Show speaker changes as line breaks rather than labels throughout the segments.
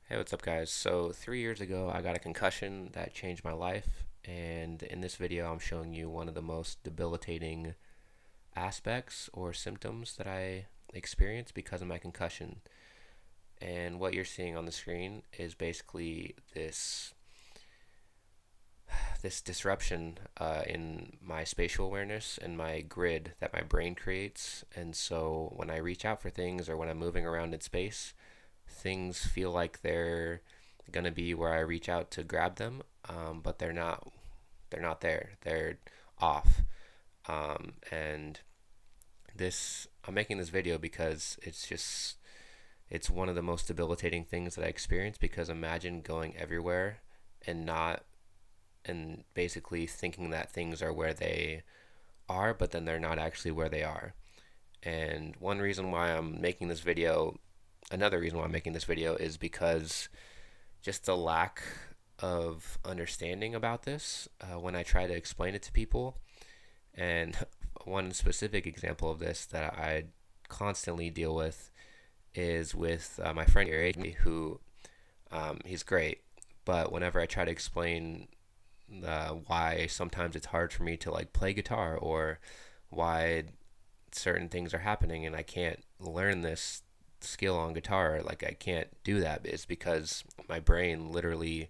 Hey, what's up, guys? So, 3 years ago, I got a concussion that changed my life, and in this video, I'm showing you one of the most debilitating aspects or symptoms that I experienced because of my concussion. And what you're seeing on the screen is basically this disruption in my spatial awareness and my grid that my brain creates. And so, when I reach out for things or when I'm moving around in space, things feel like they're gonna be where I reach out to grab them, but they're not. They're not there. They're off. And this, I'm making this video because it's one of the most debilitating things that I experienced. Because imagine going everywhere and not, and basically thinking that things are where they are, but then they're not actually where they are. And one reason why I'm making this video Another reason why I'm making this video is because just the lack of understanding about this when I try to explain it to people. And one specific example of this that I constantly deal with is with my friend here, who he's great, but whenever I try to explain why sometimes it's hard for me to like play guitar, or why certain things are happening and I can't learn this skill on guitar, like I can't do that, is because my brain literally,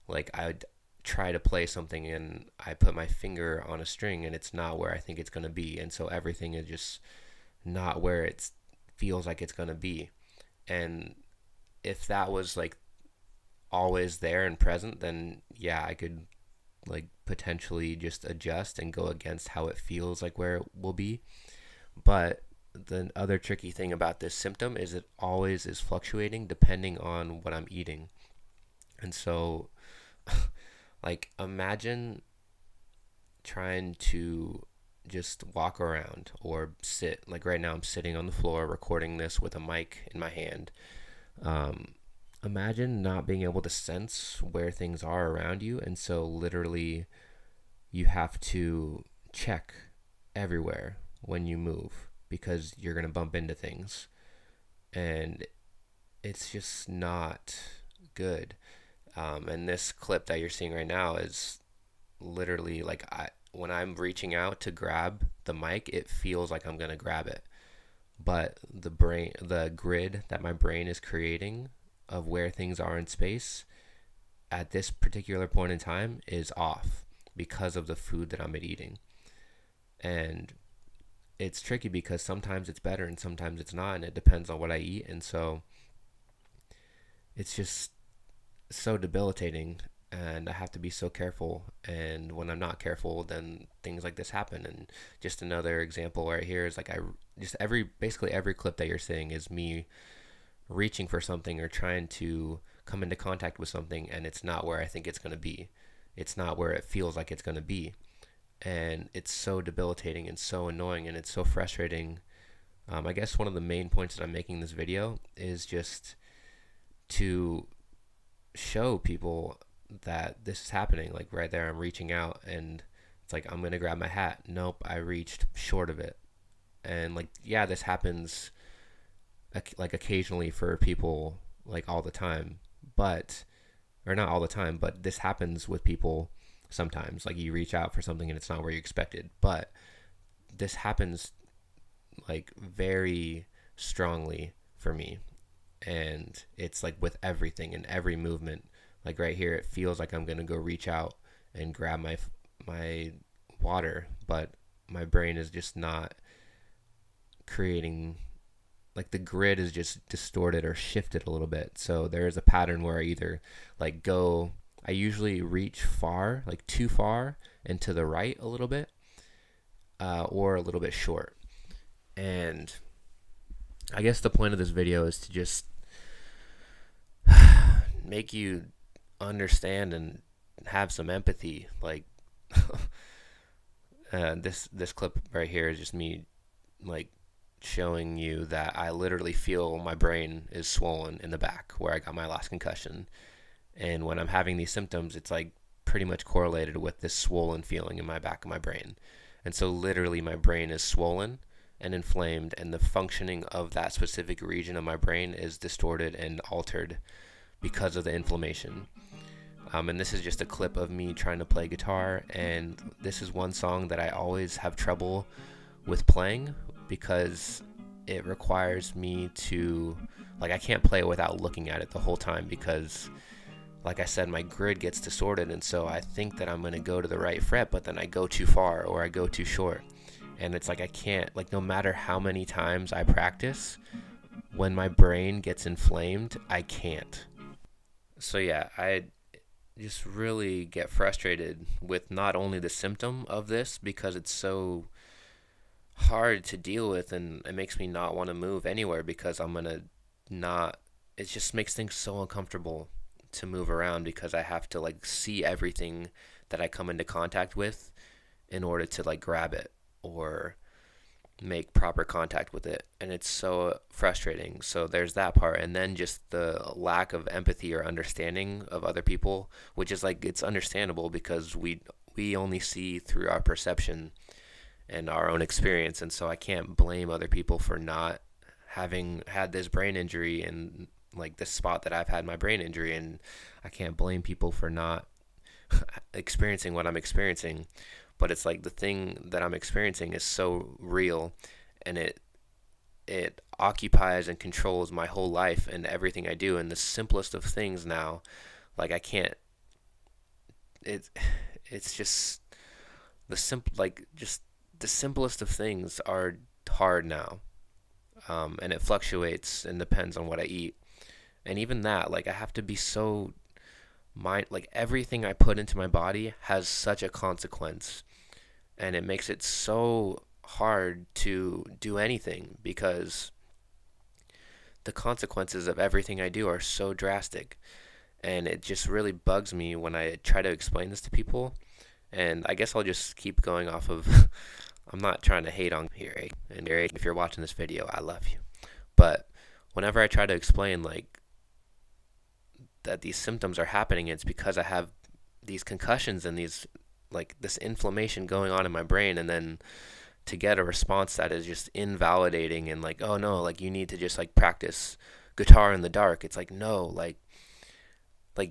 like, I would try to play something and I put my finger on a string and it's not where I think it's going to be, and so everything is just not where it feels like it's going to be. And if that was like always there and present, then yeah, I could like potentially just adjust and go against how it feels like where it will be. But the other tricky thing about this symptom is it always is fluctuating depending on what I'm eating. And so, like, imagine trying to just walk around or sit. Like, right now, I'm sitting on the floor recording this with a mic in my hand. Um, Imagine not being able to sense where things are around you. And so, literally, you have to check everywhere when you move because you're going to bump into things. And it's just not good. And this clip that you're seeing right now is literally like, when I'm reaching out to grab the mic, it feels like I'm going to grab it. But the grid that my brain is creating of where things are in space at this particular point in time is off because of the food that I'm eating. And it's tricky because sometimes it's better and sometimes it's not, and it depends on what I eat. And so it's just so debilitating, and I have to be so careful. And when I'm not careful, then things like this happen. And just another example right here is like, basically every clip that you're seeing is me reaching for something or trying to come into contact with something, and it's not where I think it's going to be. It's not where it feels like it's going to be. And it's so debilitating and so annoying, and it's so frustrating. I guess one of the main points that I'm making this video is just to show people that this is happening. Like, right there, I'm reaching out and it's like I'm gonna grab my hat. Nope, I reached short of it. And like, yeah, this happens like occasionally for people, like all the time, but or not all the time, but this happens with people sometimes. Like, you reach out for something and it's not where you expected. But this happens like very strongly for me, and it's like with everything and every movement. Like, right here, it feels like I'm gonna go reach out and grab my water, but my brain is just not creating, like, the grid is just distorted or shifted a little bit. So there is a pattern where I either like I usually reach far, like too far and to the right a little bit, or a little bit short. And I guess the point of this video is to just make you understand and have some empathy. Like, this clip right here is just me, like, showing you that I literally feel my brain is swollen in the back where I got my last concussion. And when I'm having these symptoms, it's like pretty much correlated with this swollen feeling in my back of my brain. And so literally my brain is swollen and inflamed, and the functioning of that specific region of my brain is distorted and altered because of the inflammation. And this is just a clip of me trying to play guitar, and this is one song that I always have trouble with playing because it requires me to, like, I can't play it without looking at it the whole time because, like I said, my grid gets distorted, and so I think that I'm going to go to the right fret, but then I go too far or I go too short. And it's like I can't, like, no matter how many times I practice, when my brain gets inflamed, I can't. So yeah, I just really get frustrated with not only the symptom of this because it's so hard to deal with, and it makes me not want to move anywhere because I'm gonna not, it just makes things so uncomfortable to move around because I have to like see everything that I come into contact with in order to like grab it or make proper contact with it, and it's so frustrating. So there's that part, and then just the lack of empathy or understanding of other people, which is like, it's understandable because we only see through our perception and our own experience, and so I can't blame other people for not having had this brain injury and like this spot that I've had my brain injury, and I can't blame people for not experiencing what I'm experiencing. But it's like the thing that I'm experiencing is so real, and it occupies and controls my whole life and everything I do. And the simplest of things now, like I can't, it's just just the simplest of things are hard now. And it fluctuates and depends on what I eat. And even that, like I have to be so like everything I put into my body has such a consequence, and it makes it so hard to do anything because the consequences of everything I do are so drastic, and it just really bugs me when I try to explain this to people. And I guess I'll just keep going off of I'm not trying to hate on here, and if you're watching this video, I love you, but whenever I try to explain like that these symptoms are happening, it's because I have these concussions and these like this inflammation going on in my brain, and then to get a response that is just invalidating and like, oh no, like you need to just like practice guitar in the dark. It's like, no, like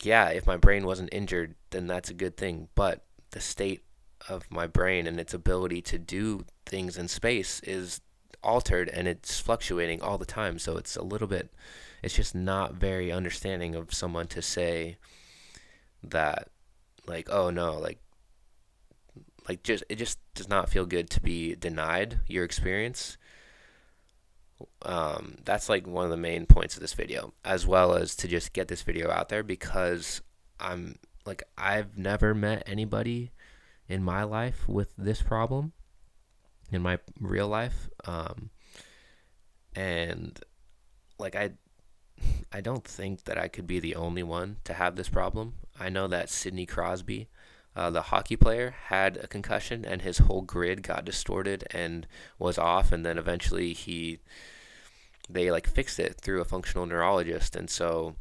yeah, if my brain wasn't injured, then that's a good thing, but the state of my brain and its ability to do things in space is altered, and it's fluctuating all the time. So it's a little bit, it's just not very understanding of someone to say that like, oh no, like just it just does not feel good to be denied your experience. That's like one of the main points of this video, as well as to just get this video out there because I've never met anybody in my life with this problem in my real life. And like I don't think that I could be the only one to have this problem. I know that Sidney Crosby, the hockey player, had a concussion and his whole grid got distorted and was off, and then eventually they like fixed it through a functional neurologist. And so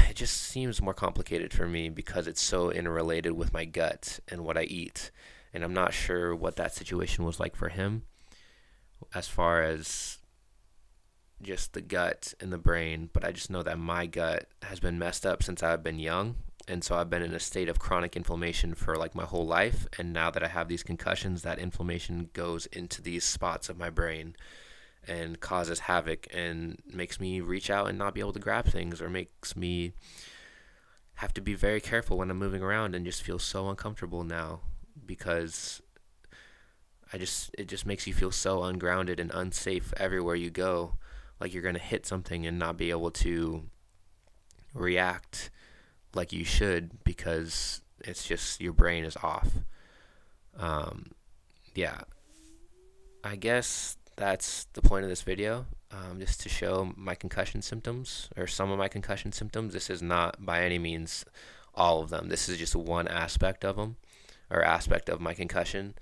it just seems more complicated for me because it's so interrelated with my gut and what I eat. And I'm not sure what that situation was like for him as far as just the gut and the brain, but I just know that my gut has been messed up since I've been young, and so I've been in a state of chronic inflammation for like my whole life, and now that I have these concussions, that inflammation goes into these spots of my brain and causes havoc and makes me reach out and not be able to grab things, or makes me have to be very careful when I'm moving around and just feel so uncomfortable now because it just makes you feel so ungrounded and unsafe everywhere you go. Like you're going to hit something and not be able to react like you should because it's just your brain is off. Yeah, I guess that's the point of this video, just to show my concussion symptoms, or some of my concussion symptoms. This is not by any means all of them. This is just one aspect of them, or aspect of my concussion,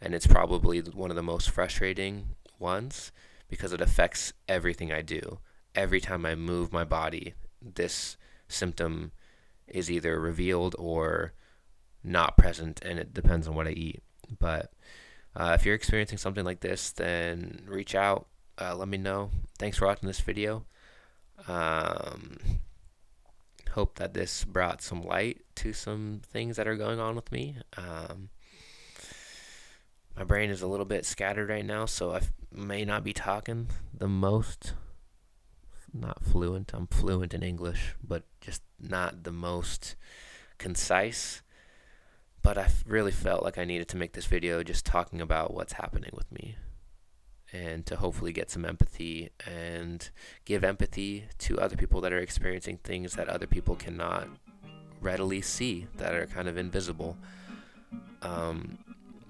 and it's probably one of the most frustrating ones because it affects everything I do. Every time I move my body, this symptom is either revealed or not present, and it depends on what I eat. But if you're experiencing something like this, then reach out, let me know. Thanks for watching this video. hope that this brought some light to some things that are going on with me. My brain is a little bit scattered right now, so I may not be talking the most, not fluent. I'm fluent in English, but just not the most concise. But I really felt like I needed to make this video just talking about what's happening with me, and to hopefully get some empathy and give empathy to other people that are experiencing things that other people cannot readily see, that are kind of invisible.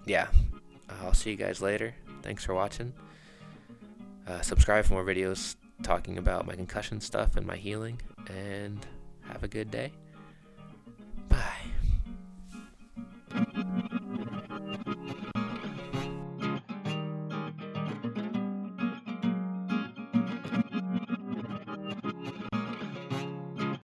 Yeah, I'll see you guys later. Thanks for watching. Subscribe for more videos talking about my concussion stuff and my healing, and have a good day. Bye.